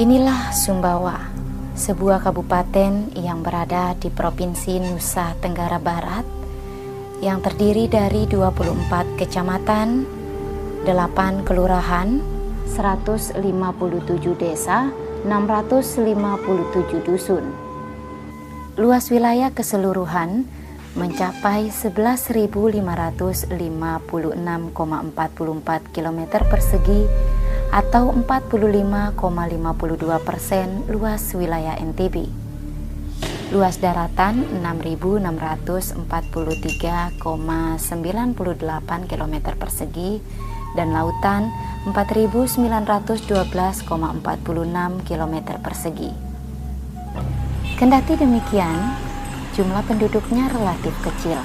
Inilah Sumbawa, sebuah kabupaten yang berada di Provinsi Nusa Tenggara Barat yang terdiri dari 24 kecamatan, 8 kelurahan, 157 desa, 657 dusun. Luas wilayah keseluruhan mencapai 11.556,44 km persegi atau 45,52% luas wilayah NTB. Luas daratan 6.643,98 km persegi dan lautan 4.912,46 km persegi. Kendati demikian, jumlah penduduknya relatif kecil.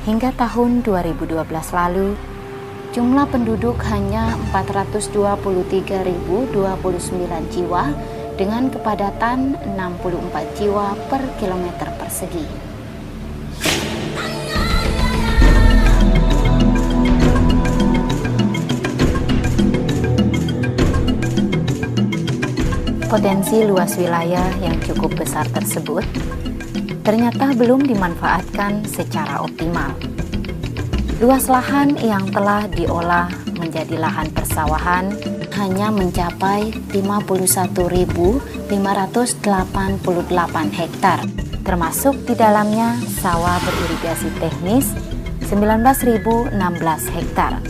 Hingga tahun 2012 lalu, jumlah penduduk hanya 423.029 jiwa dengan kepadatan 64 jiwa per kilometer persegi. Potensi luas wilayah yang cukup besar tersebut ternyata belum dimanfaatkan secara optimal. Luas lahan yang telah diolah menjadi lahan persawahan hanya mencapai 51.588 hektar, termasuk di dalamnya sawah beririgasi teknis 19.016 hektar.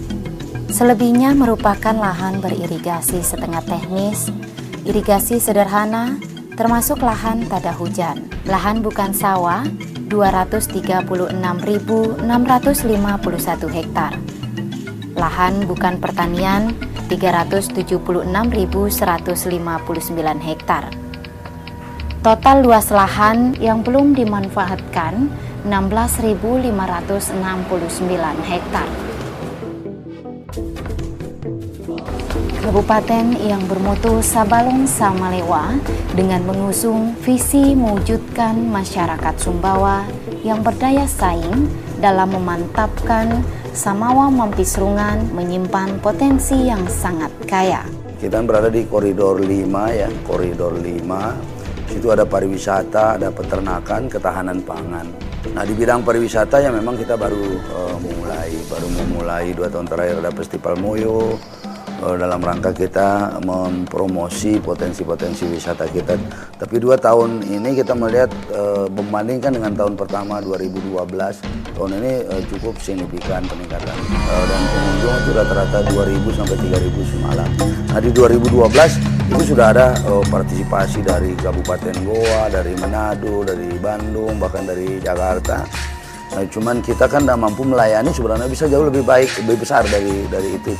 Selebihnya merupakan lahan beririgasi setengah teknis, irigasi sederhana, termasuk lahan tada hujan. Lahan bukan sawah 236.651 hektar. Lahan bukan pertanian 376.159 hektar. Total luas lahan yang belum dimanfaatkan 16.569 hektar. Kabupaten yang bermutu Sabalong Samalewa dengan mengusung visi mewujudkan masyarakat Sumbawa yang berdaya saing dalam memantapkan Samawa Mampisrungan menyimpan potensi yang sangat kaya. Kita berada di koridor 5 ya, koridor 5. Situ ada pariwisata, ada peternakan, ketahanan pangan. Nah, di bidang pariwisata ya memang kita baru memulai 2 tahun terakhir ada Festival Moyo. Dalam rangka kita mempromosi potensi-potensi wisata kita. Tapi 2 tahun ini kita melihat membandingkan dengan tahun pertama 2012, tahun ini cukup signifikan peningkatan. Dan pengunjung itu rata-rata 2.000 sampai 3.000 semalam. Nah, di 2012 itu sudah ada partisipasi dari Kabupaten Goa, dari Manado, dari Bandung, bahkan dari Jakarta. Nah, cuman kita kan tidak mampu melayani, sebenarnya bisa jauh lebih baik, lebih besar dari itu.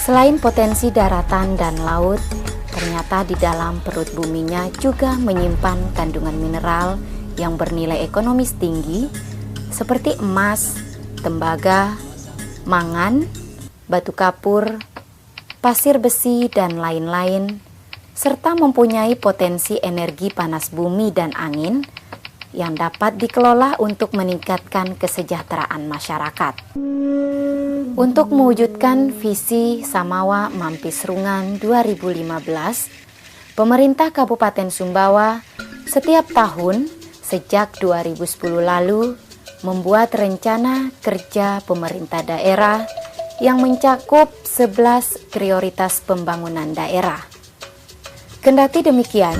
Selain potensi daratan dan laut, ternyata di dalam perut buminya juga menyimpan kandungan mineral yang bernilai ekonomis tinggi seperti emas, tembaga, mangan, batu kapur, pasir besi, dan lain-lain, serta mempunyai potensi energi panas bumi dan angin yang dapat dikelola untuk meningkatkan kesejahteraan masyarakat. Untuk mewujudkan visi Samawa Mampisrungan 2015, pemerintah Kabupaten Sumbawa setiap tahun sejak 2010 lalu membuat rencana kerja pemerintah daerah yang mencakup 11 prioritas pembangunan daerah. Kendati demikian,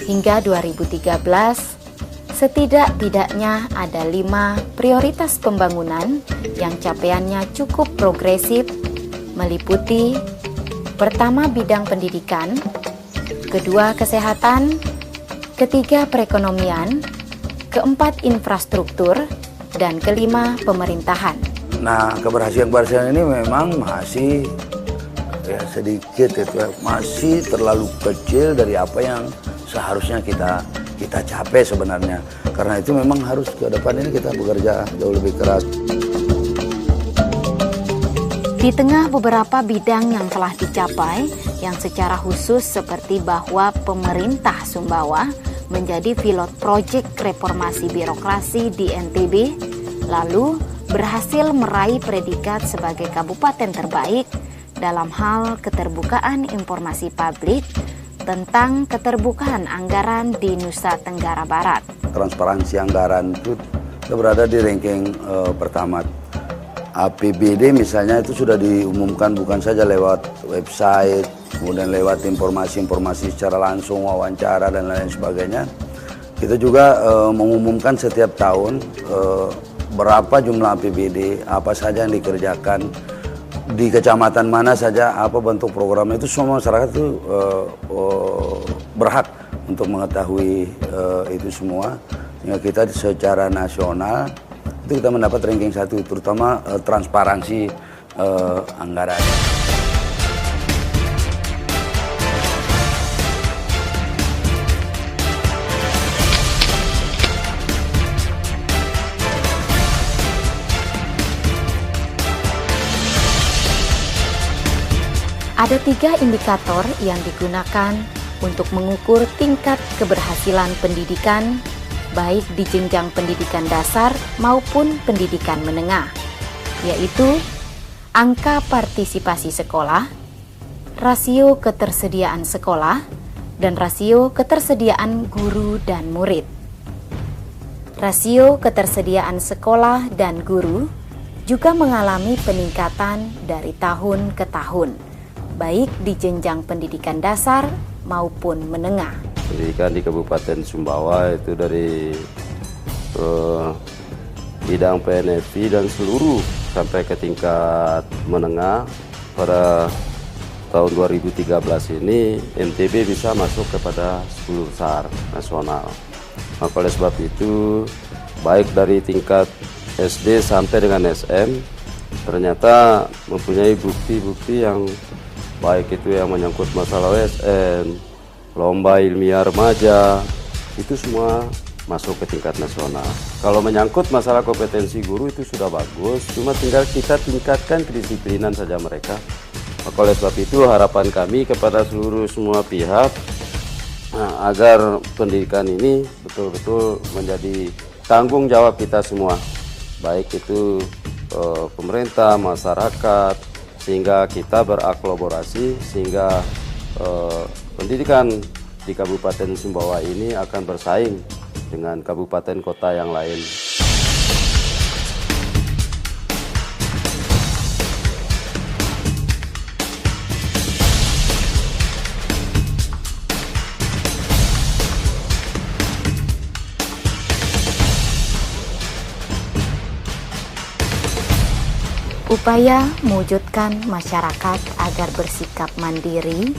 hingga 2013, setidak-tidaknya ada 5 prioritas pembangunan yang capaiannya cukup progresif, meliputi: pertama, bidang pendidikan; kedua, kesehatan; ketiga, perekonomian; keempat, infrastruktur; dan kelima, pemerintahan. Nah, keberhasilan ini memang masih sedikit, masih terlalu kecil dari apa yang seharusnya kita capai sebenarnya. Karena itu memang harus ke depan ini kita bekerja jauh lebih keras. Di tengah beberapa bidang yang telah dicapai, yang secara khusus seperti bahwa pemerintah Sumbawa menjadi pilot proyek reformasi birokrasi di NTB, lalu berhasil meraih predikat sebagai kabupaten terbaik dalam hal keterbukaan informasi publik tentang keterbukaan anggaran di Nusa Tenggara Barat. Transparansi anggaran itu kita berada di ranking pertama. APBD misalnya itu sudah diumumkan bukan saja lewat website, kemudian lewat informasi-informasi secara langsung, wawancara dan lain sebagainya. Kita juga mengumumkan setiap tahun berapa jumlah APBD, apa saja yang dikerjakan, di kecamatan mana saja, apa bentuk programnya, itu semua masyarakat itu berhak untuk mengetahui itu semua. Sehingga kita secara nasional itu kita mendapat ranking 1, terutama transparansi anggaran. Ada 3 indikator yang digunakan untuk mengukur tingkat keberhasilan pendidikan, baik di jenjang pendidikan dasar maupun pendidikan menengah, yaitu angka partisipasi sekolah, rasio ketersediaan sekolah, dan rasio ketersediaan guru dan murid. Rasio ketersediaan sekolah dan guru juga mengalami peningkatan dari tahun ke tahun, baik di jenjang pendidikan dasar maupun menengah. Pendidikan di Kabupaten Sumbawa itu dari bidang PNFI dan seluruh sampai ke tingkat menengah pada tahun 2013 ini NTB bisa masuk kepada 10 besar nasional. Maka oleh sebab itu baik dari tingkat SD sampai dengan SM ternyata mempunyai bukti-bukti yang baik itu yang menyangkut masalah OSN, lomba ilmiah remaja, itu semua masuk ke tingkat nasional. Kalau menyangkut masalah kompetensi guru itu sudah bagus, cuma tinggal kita tingkatkan kedisiplinan saja mereka. Maka oleh sebab itu harapan kami kepada seluruh semua pihak agar pendidikan ini betul-betul menjadi tanggung jawab kita semua, baik itu pemerintah, masyarakat, sehingga kita berkolaborasi sehingga pendidikan di Kabupaten Sumbawa ini akan bersaing dengan kabupaten kota yang lain. Upaya mewujudkan masyarakat agar bersikap mandiri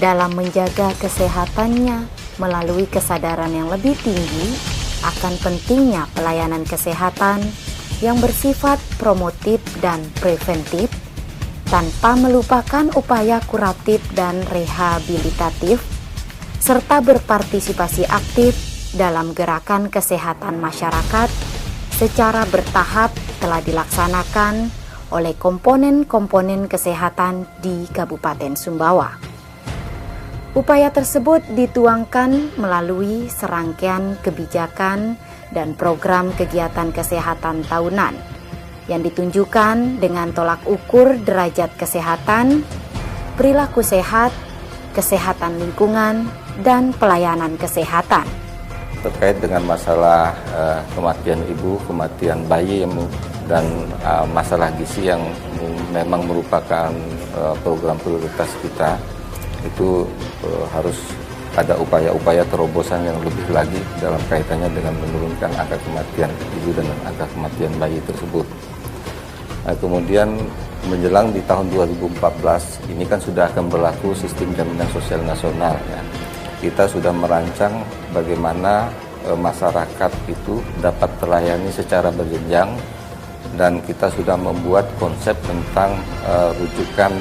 dalam menjaga kesehatannya melalui kesadaran yang lebih tinggi akan pentingnya pelayanan kesehatan yang bersifat promotif dan preventif tanpa melupakan upaya kuratif dan rehabilitatif serta berpartisipasi aktif dalam gerakan kesehatan masyarakat secara bertahap telah dilaksanakan oleh komponen-komponen kesehatan di Kabupaten Sumbawa. Upaya tersebut dituangkan melalui serangkaian kebijakan dan program kegiatan kesehatan tahunan yang ditunjukkan dengan tolak ukur derajat kesehatan, perilaku sehat, kesehatan lingkungan, dan pelayanan kesehatan. Terkait dengan masalah kematian ibu, kematian bayi dan masalah gizi yang memang merupakan program prioritas kita, itu harus ada upaya-upaya terobosan yang lebih lagi dalam kaitannya dengan menurunkan angka kematian ibu dan angka kematian bayi tersebut. Kemudian menjelang di tahun 2014 ini kan sudah akan berlaku sistem jaminan sosial nasional ya. Kita sudah merancang bagaimana masyarakat itu dapat terlayani secara berjenjang, dan kita sudah membuat konsep tentang rujukan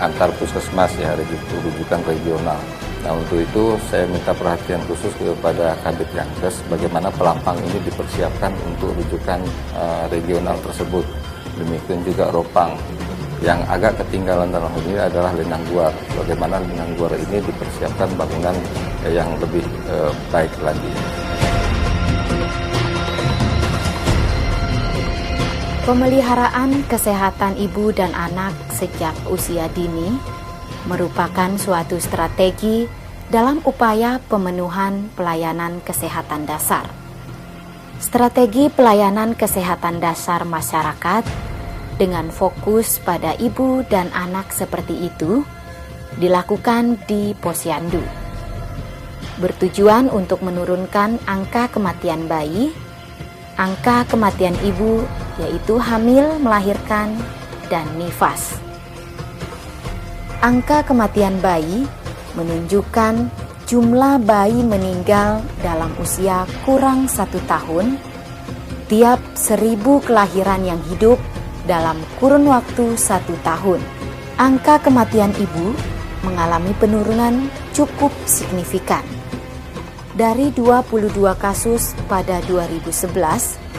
antar puskesmas ya, rujukan regional. Nah, untuk itu saya minta perhatian khusus kepada Kabid Yankes bagaimana Pelampang ini dipersiapkan untuk rujukan regional tersebut. Demikian juga Ropang. Yang agak ketinggalan dalam hal ini adalah Lenangguar. Bagaimana Lenangguar ini dipersiapkan bangunan yang lebih baik lagi. Pemeliharaan kesehatan ibu dan anak sejak usia dini merupakan suatu strategi dalam upaya pemenuhan pelayanan kesehatan dasar. Strategi pelayanan kesehatan dasar masyarakat dengan fokus pada ibu dan anak seperti itu dilakukan di Posyandu, bertujuan untuk menurunkan angka kematian bayi, angka kematian ibu yaitu hamil, melahirkan, dan nifas. Angka kematian bayi menunjukkan jumlah bayi meninggal dalam usia kurang 1 tahun tiap 1000 kelahiran yang hidup dalam kurun waktu 1 tahun. Angka kematian ibu mengalami penurunan cukup signifikan. Dari 22 kasus pada 2011,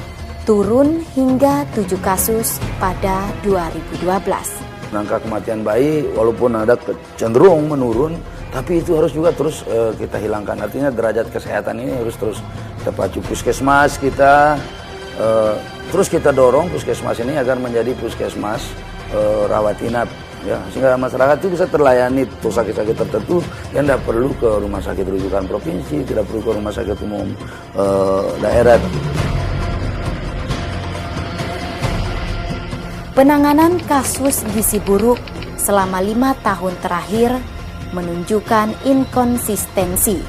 turun hingga 7 kasus pada 2012. Angka kematian bayi walaupun ada cenderung menurun, tapi itu harus juga terus kita hilangkan. Artinya derajat kesehatan ini harus terus kita pacu. Puskesmas kita terus kita dorong puskesmas ini agar menjadi puskesmas rawat inap, ya, sehingga masyarakat itu bisa terlayani untuk sakit-sakit tertentu yang tidak perlu ke rumah sakit rujukan provinsi, tidak perlu ke rumah sakit umum daerah. Penanganan kasus gizi buruk selama 5 tahun terakhir menunjukkan inkonsistensi.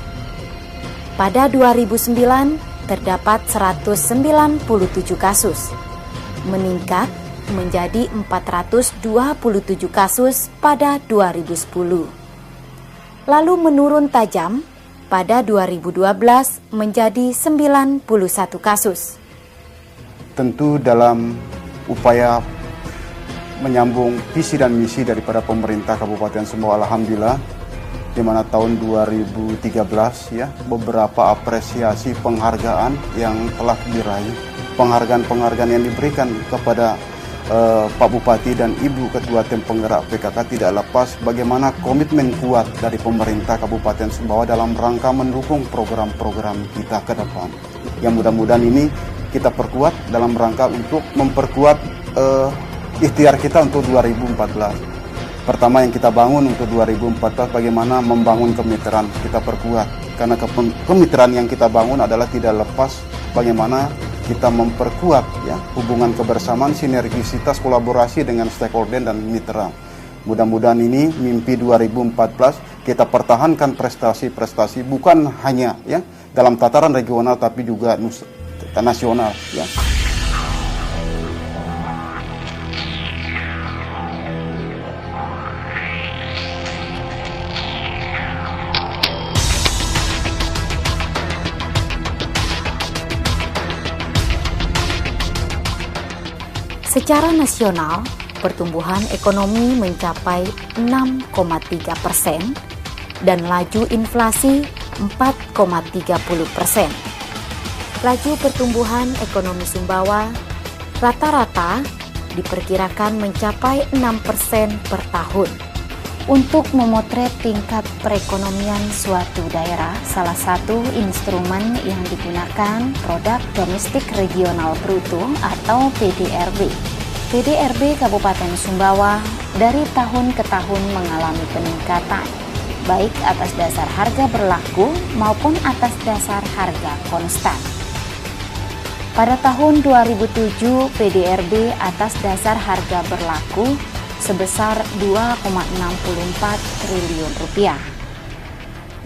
Pada 2009 terdapat 197 kasus, meningkat menjadi 427 kasus pada 2010. Lalu menurun tajam pada 2012 menjadi 91 kasus. Tentu dalam upaya menyambung visi dan misi daripada pemerintah Kabupaten Sumbawa, alhamdulillah, di mana tahun 2013 ya beberapa apresiasi penghargaan yang telah diraih, penghargaan yang diberikan kepada Pak Bupati dan Ibu Ketua Tim Penggerak PKK tidak lepas bagaimana komitmen kuat dari pemerintah Kabupaten Sumbawa dalam rangka mendukung program-program kita ke depan. Yang mudah-mudahan ini kita perkuat dalam rangka untuk memperkuat ikhtiar kita untuk 2014. Pertama yang kita bangun untuk 2014 bagaimana membangun kemitraan, kita perkuat. Karena kemitraan yang kita bangun adalah tidak lepas bagaimana kita memperkuat ya hubungan kebersamaan, sinergisitas, kolaborasi dengan stakeholder dan mitra. Mudah-mudahan ini mimpi 2014 kita pertahankan prestasi-prestasi bukan hanya ya dalam tataran regional tapi juga nasional ya. Secara nasional, pertumbuhan ekonomi mencapai 6,3% dan laju inflasi 4,30%. Laju pertumbuhan ekonomi Sumbawa rata-rata diperkirakan mencapai 6% per tahun. Untuk memotret tingkat perekonomian suatu daerah, salah satu instrumen yang digunakan Produk Domestik Regional Bruto atau PDRB. PDRB Kabupaten Sumbawa dari tahun ke tahun mengalami peningkatan, baik atas dasar harga berlaku maupun atas dasar harga konstan. Pada tahun 2007, PDRB atas dasar harga berlaku sebesar 2,64 triliun rupiah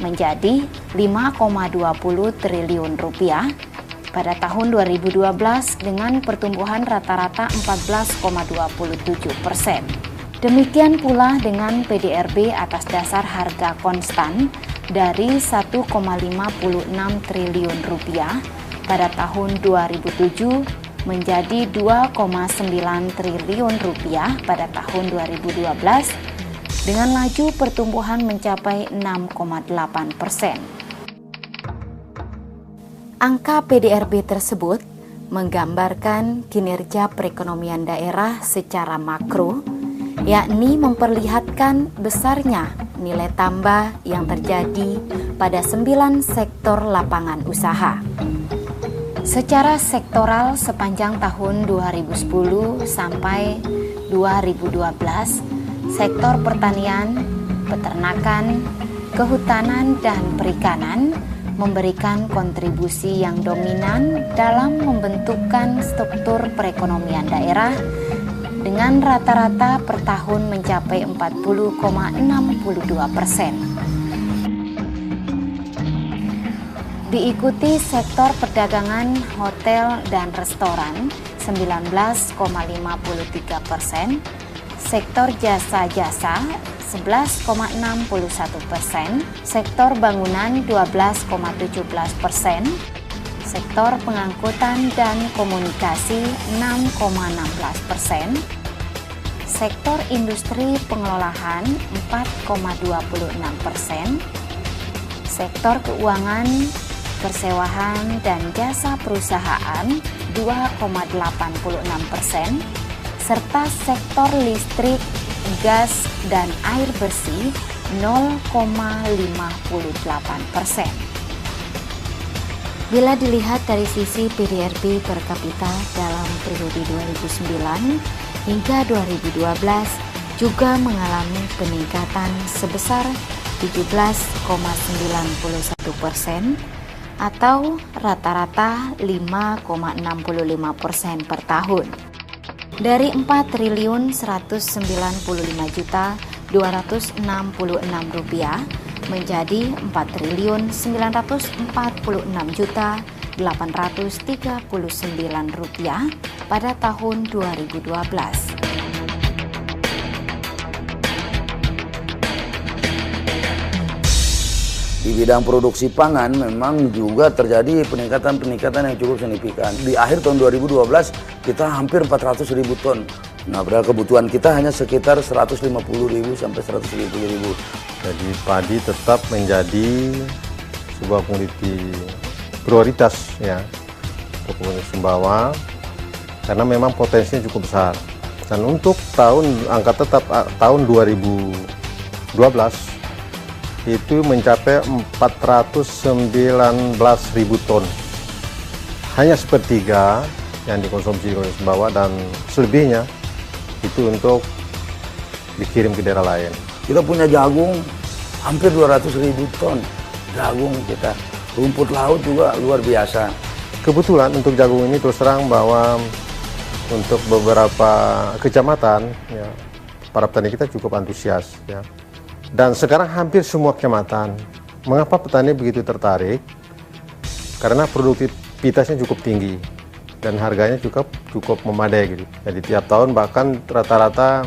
menjadi 5,20 triliun rupiah pada tahun 2012 dengan pertumbuhan rata-rata 14,27%. Demikian pula dengan PDRB atas dasar harga konstan dari 1,56 triliun rupiah pada tahun 2007 menjadi 2,9 triliun rupiah pada tahun 2012 dengan laju pertumbuhan mencapai 6,8%. Angka PDRB tersebut menggambarkan kinerja perekonomian daerah secara makro, yakni memperlihatkan besarnya nilai tambah yang terjadi pada 9 sektor lapangan usaha. Secara sektoral sepanjang tahun 2010 sampai 2012, sektor pertanian, peternakan, kehutanan, dan perikanan memberikan kontribusi yang dominan dalam membentukkan struktur perekonomian daerah dengan rata-rata per tahun mencapai 40,62%. Diikuti sektor perdagangan, hotel, dan restoran 19,53%, sektor jasa-jasa 11,61%, sektor bangunan 12,17%, sektor pengangkutan dan komunikasi 6,16%, sektor industri pengolahan 4,26%, sektor keuangan, persewaan dan jasa perusahaan 2,86%, serta sektor listrik, gas, dan air bersih 0,58%. Bila dilihat dari sisi PDRB per kapita dalam periode 2009 hingga 2012 juga mengalami peningkatan sebesar 17,91% atau rata-rata 5,65% per tahun. Dari 4.195.266 rupiah menjadi 4.946.839 rupiah pada tahun 2012. Di bidang produksi pangan memang juga terjadi peningkatan yang cukup signifikan. Di akhir tahun 2012 kita hampir 400.000 ton. Nah, padahal kebutuhan kita hanya sekitar 150.000 sampai 170.000. Jadi padi tetap menjadi sebuah komoditi prioritas ya untuk Provinsi Sumbawa karena memang potensinya cukup besar. Dan untuk angka tetap tahun 2012 itu mencapai 419.000 ton. Hanya sepertiga yang dikonsumsi oleh Sumbawa dan selebihnya itu untuk dikirim ke daerah lain. Kita punya jagung hampir 200.000 ton. Jagung kita, rumput laut juga luar biasa. Kebetulan untuk jagung ini terus terang bahwa untuk beberapa kecamatan ya, para petani kita cukup antusias ya. Dan sekarang hampir semua kecamatan. Mengapa petani begitu tertarik? Karena produktivitasnya cukup tinggi dan harganya cukup memadai gitu. Jadi tiap tahun bahkan rata-rata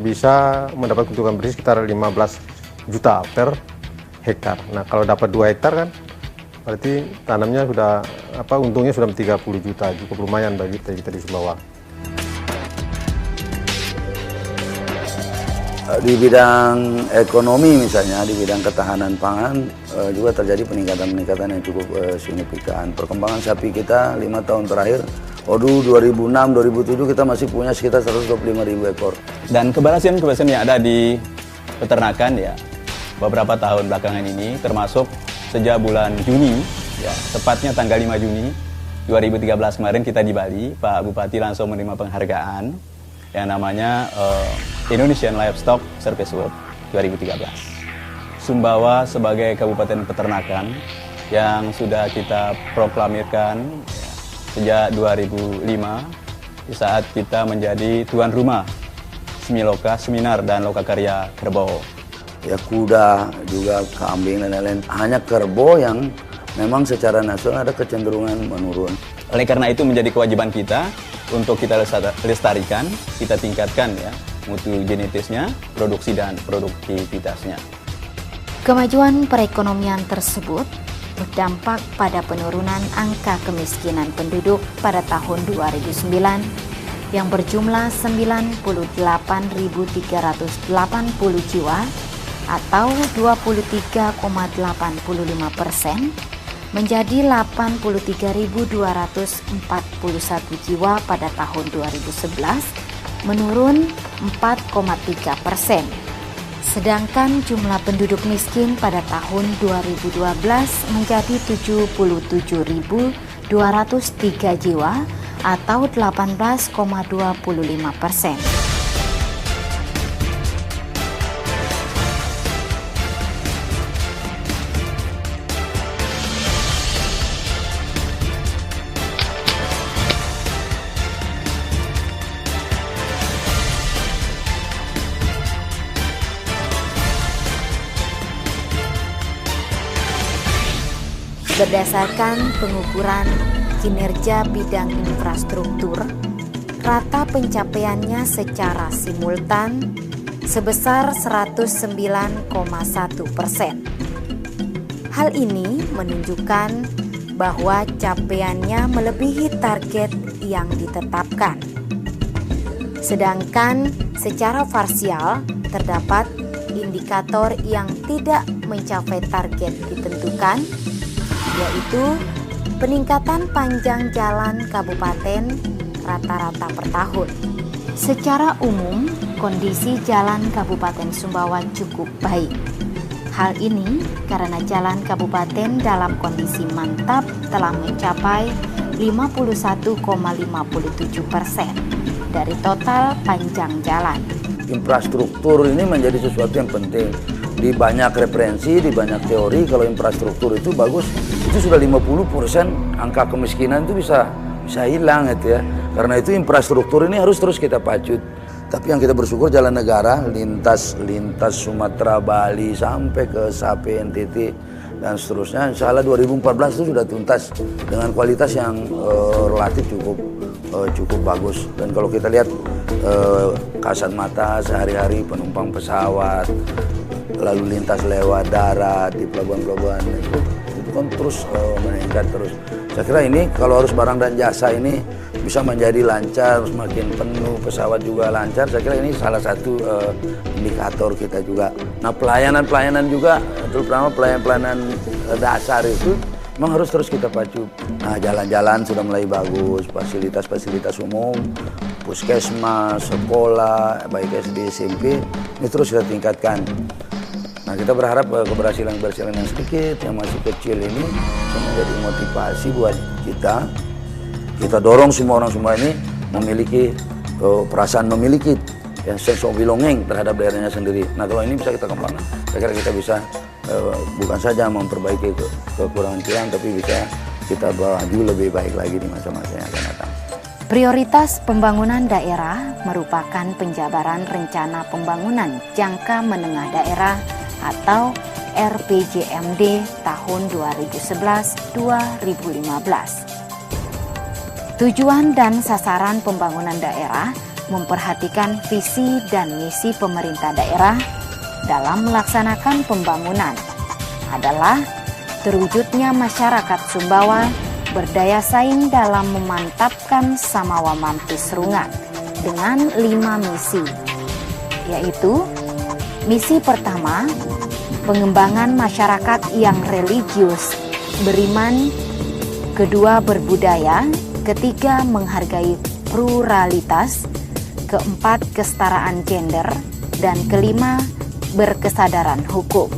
bisa mendapat keuntungan bersih sekitar 15 juta per hektar. Nah, kalau dapat 2 hektar kan berarti tanamnya sudah untungnya sudah 30 juta, cukup lumayan bagi kita di Sumbawa. Di bidang ekonomi misalnya, di bidang ketahanan pangan juga terjadi peningkatan yang cukup signifikan. Perkembangan sapi kita 5 tahun terakhir, 2006-2007 kita masih punya sekitar 125.000 ekor. Dan keberhasilan yang ada di peternakan ya, beberapa tahun belakangan ini, termasuk sejak bulan Juni, ya, tepatnya tanggal 5 Juni 2013 kemarin kita di Bali, Pak Bupati langsung menerima penghargaan yang namanya Indonesian Livestock Service Award 2013. Sumbawa sebagai kabupaten peternakan yang sudah kita proklamirkan sejak 2005 di saat kita menjadi tuan rumah Semiloka Seminar dan Lokakarya Kerbau. Ya kuda, juga kambing dan lain-lain. Hanya kerbau yang memang secara nasional ada kecenderungan menurun. Oleh karena itu menjadi kewajiban kita untuk kita lestarikan, kita tingkatkan ya mutu genetisnya, produksi dan produktivitasnya. Kemajuan perekonomian tersebut berdampak pada penurunan angka kemiskinan penduduk pada tahun 2009 yang berjumlah 98.380 jiwa atau 23,85% menjadi 83.241 jiwa pada tahun 2011, menurun 4,3%. Sedangkan jumlah penduduk miskin pada tahun 2012 menjadi 77.250 203 jiwa atau 18,25%. Berdasarkan pengukuran kinerja bidang infrastruktur, rata pencapaiannya secara simultan sebesar 109,1%. Hal ini menunjukkan bahwa capaiannya melebihi target yang ditetapkan. Sedangkan secara parsial terdapat indikator yang tidak mencapai target ditentukan, yaitu peningkatan panjang jalan kabupaten rata-rata per tahun. Secara umum, kondisi jalan Kabupaten Sumbawa cukup baik. Hal ini karena jalan kabupaten dalam kondisi mantap telah mencapai 51,57% dari total panjang jalan. Infrastruktur ini menjadi sesuatu yang penting. Di banyak referensi, di banyak teori, kalau infrastruktur itu bagus, itu sudah 50% angka kemiskinan itu bisa hilang gitu ya. Karena itu infrastruktur ini harus terus kita pacut. Tapi yang kita bersyukur jalan negara lintas Sumatera, Bali sampai ke Sape, NTT dan seterusnya, insya Allah 2014 itu sudah tuntas dengan kualitas yang relatif cukup bagus. Dan kalau kita lihat kasat mata sehari-hari penumpang pesawat, lalu lintas lewat darat di pelabuhan-pelabuhan itu kan terus meningkat terus. Saya kira ini kalau harus barang dan jasa ini bisa menjadi lancar, semakin penuh, pesawat juga lancar. Saya kira ini salah satu indikator kita juga. Nah, pelayanan juga, terutama pelayanan dasar itu memang harus terus kita pacu. Nah, jalan-jalan sudah mulai bagus, fasilitas umum, puskesmas, sekolah, baik SD, SMP, ini terus kita tingkatkan. Nah, kita berharap keberhasilan yang sedikit, yang masih kecil ini menjadi motivasi buat kita. Kita dorong semua orang semua ini memiliki perasaan memiliki sense of belonging terhadap daerahnya sendiri. Nah, kalau ini bisa kita kembangkan, saya kira kita bisa bukan saja memperbaiki kekurangan kita, tapi bisa kita maju lebih baik lagi di masa-masa yang akan datang. Prioritas pembangunan daerah merupakan penjabaran rencana pembangunan jangka menengah daerah atau RPJMD tahun 2011-2015. Tujuan dan sasaran pembangunan daerah memperhatikan visi dan misi pemerintah daerah dalam melaksanakan pembangunan adalah terwujudnya masyarakat Sumbawa berdaya saing dalam memantapkan Samawa Mampis Rungat dengan 5 misi, yaitu misi pertama, pengembangan masyarakat yang religius, beriman, kedua berbudaya, ketiga menghargai pluralitas, keempat kesetaraan gender, dan kelima berkesadaran hukum.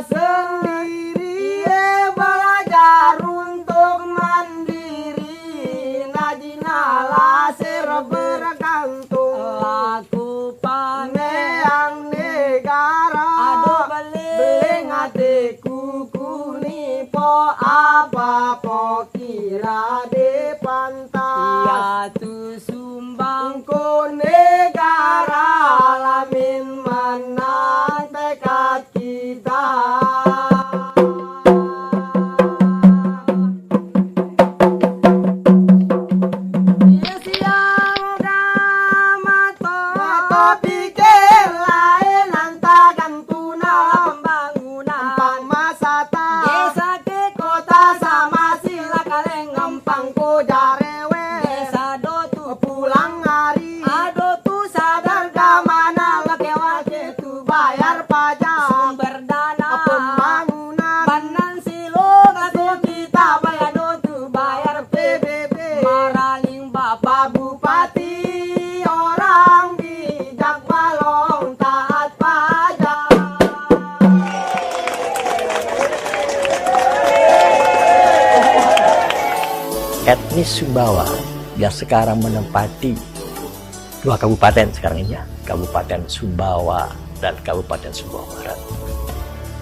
sendiri, belajar untuk mandiri, najina lasir bergantung, laku paneang negara, aduh beling hatiku kunipo, apa po kira de pantas, ya tu sumbang ko negara, alamin menang tekad kita. Etnis Sumbawa yang sekarang menempati 2 kabupaten sekarang ini ya, Kabupaten Sumbawa dan Kabupaten Sumbawa Barat,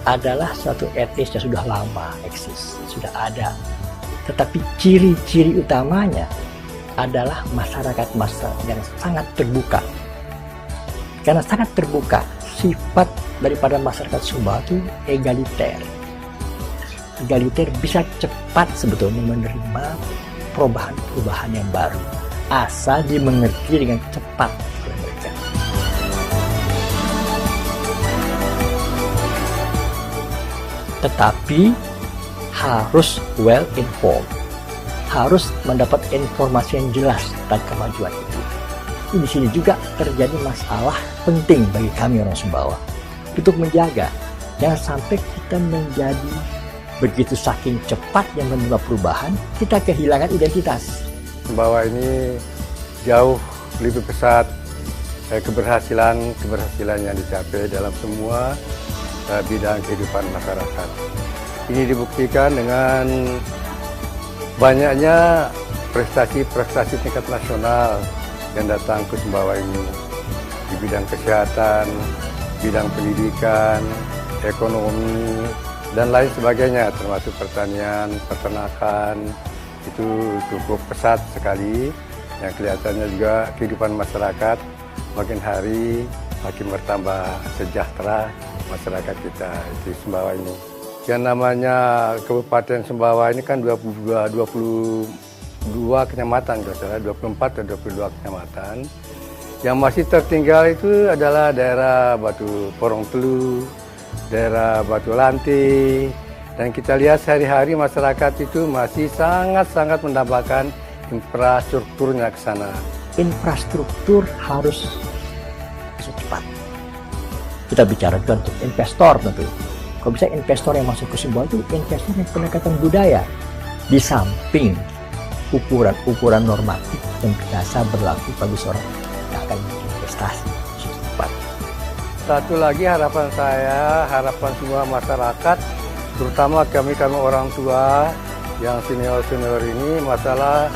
adalah suatu etnis yang sudah lama eksis, sudah ada. Tetapi ciri-ciri utamanya adalah masyarakat yang sangat terbuka. Karena sangat terbuka, sifat daripada masyarakat Sumbawa itu egaliter. Egaliter bisa cepat sebetulnya menerima perubahan-perubahan yang baru, asal dimengerti dengan cepat oleh mereka. Tetapi harus well informed, harus mendapat informasi yang jelas tentang kemajuan itu. Di sini juga terjadi masalah penting bagi kami orang Sumbawa untuk menjaga jangan sampai kita menjadi begitu saking cepat yang menerima perubahan, kita kehilangan identitas. Sumbawa ini jauh lebih pesat keberhasilan yang dicapai dalam semua bidang kehidupan masyarakat. Ini dibuktikan dengan banyaknya prestasi-prestasi tingkat nasional yang datang ke Sumbawa ini di bidang kesehatan, bidang pendidikan, ekonomi, dan lain sebagainya, termasuk pertanian, peternakan, itu cukup pesat sekali. Yang kelihatannya juga kehidupan masyarakat makin hari makin bertambah sejahtera masyarakat kita di Sumbawa ini. Yang namanya Kabupaten Sumbawa ini kan 22 kecamatan, 24 atau 22 kecamatan. Yang masih tertinggal itu adalah daerah Batu Porong Telu, daerah Batu Lanti, dan kita lihat sehari-hari masyarakat itu masih sangat-sangat mendapatkan infrastrukturnya ke sana. Infrastruktur harus cepat. Kita bicara untuk investor tentu. Kalau bisa investor yang masuk ke Sumbawa itu investor yang pendekatan budaya, di samping ukuran normatif yang biasa berlaku bagi seorang yang akan investasi cepat. Satu lagi harapan saya, harapan semua masyarakat, terutama kami orang tua yang senior-senior ini, masalah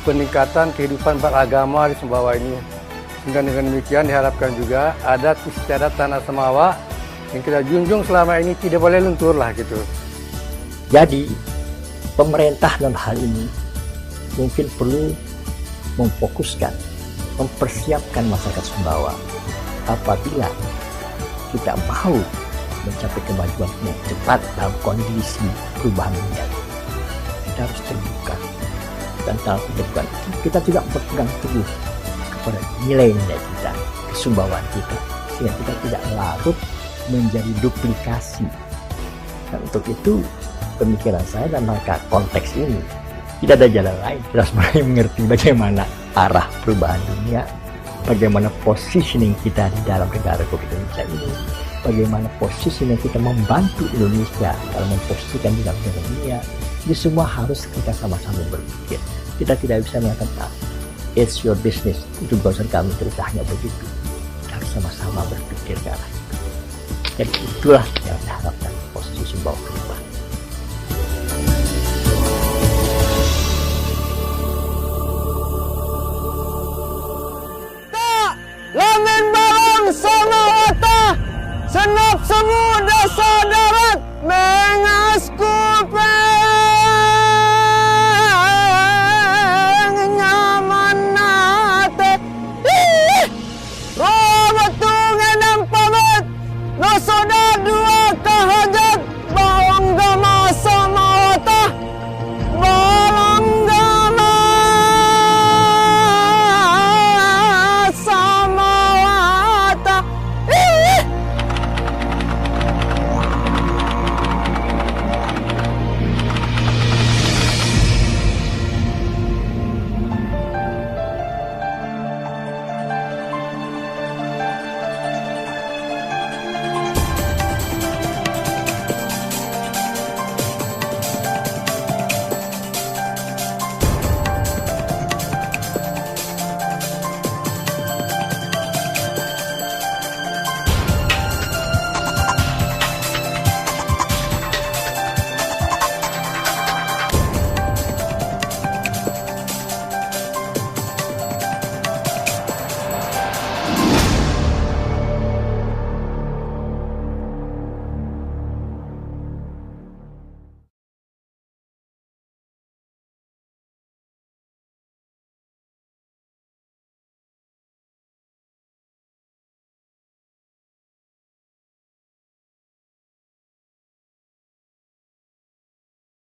peningkatan kehidupan beragama di Sumbawa ini. Sehingga dengan demikian diharapkan juga adat istiadat tanah Semawa yang kita junjung selama ini tidak boleh luntur lah gitu. Jadi pemerintah dalam hal ini mungkin perlu memfokuskan, mempersiapkan masyarakat Sumbawa apabila kita mau mencapai kemajuan yang cepat dalam kondisi perubahan dunia. Kita harus terbuka, dan dalam terbuka kita juga berpegang teguh kepada nilai-nilai kita, kesumbawaan kita, sehingga kita tidak larut menjadi duplikasi. Dan untuk itu pemikiran saya dalam konteks ini tidak ada jalan lain. Kita harus mulai mengerti bagaimana arah perubahan dunia, bagaimana positioning kita di dalam negara Republik Indonesia ini, bagaimana positioning kita membantu Indonesia dalam memposisikan di dalam dunia. Ini semua harus kita sama-sama berpikir. Kita tidak bisa mengatakan it's your business, itu bukan kami, kita hanya begitu. Kita harus sama-sama berpikir ke arah itu. Jadi itulah yang saya harapkan.